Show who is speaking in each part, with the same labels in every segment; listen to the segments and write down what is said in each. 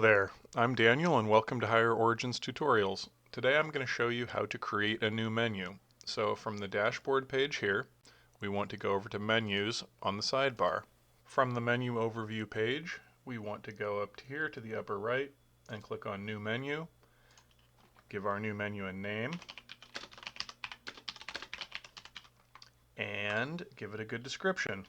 Speaker 1: there, I'm Daniel and welcome to Higher Origins Tutorials. Today I'm going to show you how to create a new menu. So from the dashboard page here, we want to go over to Menus on the sidebar. From the Menu Overview page, we want to go up to here to the upper right and click on New Menu. Give our new menu a name and give it a good description.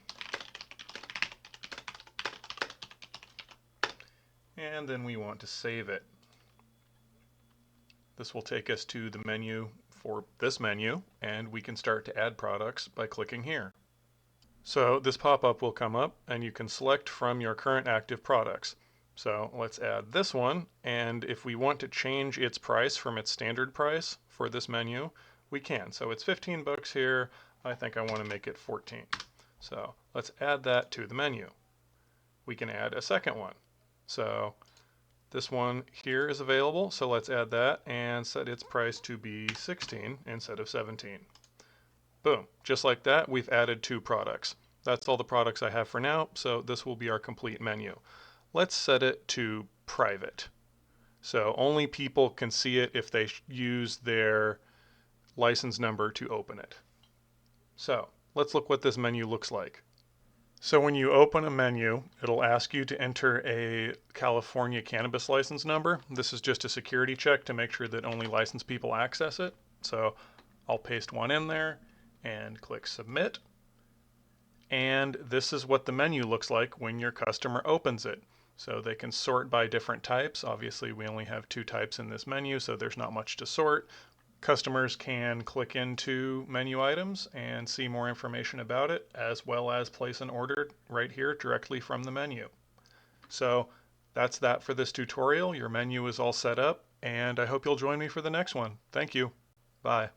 Speaker 1: And then we want to save it. This will take us to the menu for this menu, and we can start to add products by clicking here. So this pop-up will come up, and you can select from your current active products. So let's add this one, and if we want to change its price from its standard price for this menu, we can. So it's 15 bucks here. I think I want to make it 14. So let's add that to the menu. We can add a second one. So this one here is available, so let's add that and set its price to be 16 instead of 17. Boom, just like that, we've added 2 products. That's all the products I have for now, so this will be our complete menu. Let's set it to private. So only people can see it if they use their license number to open it. So let's look what this menu looks like. So when you open a menu, it'll ask you to enter a California cannabis license number. This is just a security check to make sure that only licensed people access it. So I'll paste one in there and click submit. And this is what the menu looks like when your customer opens it. So they can sort by different types. Obviously we only have 2 types in this menu, so there's not much to sort. Customers can click into menu items and see more information about it, as well as place an order right here directly from the menu. So that's that for this tutorial. Your menu is all set up, and I hope you'll join me for the next one. Thank you. Bye.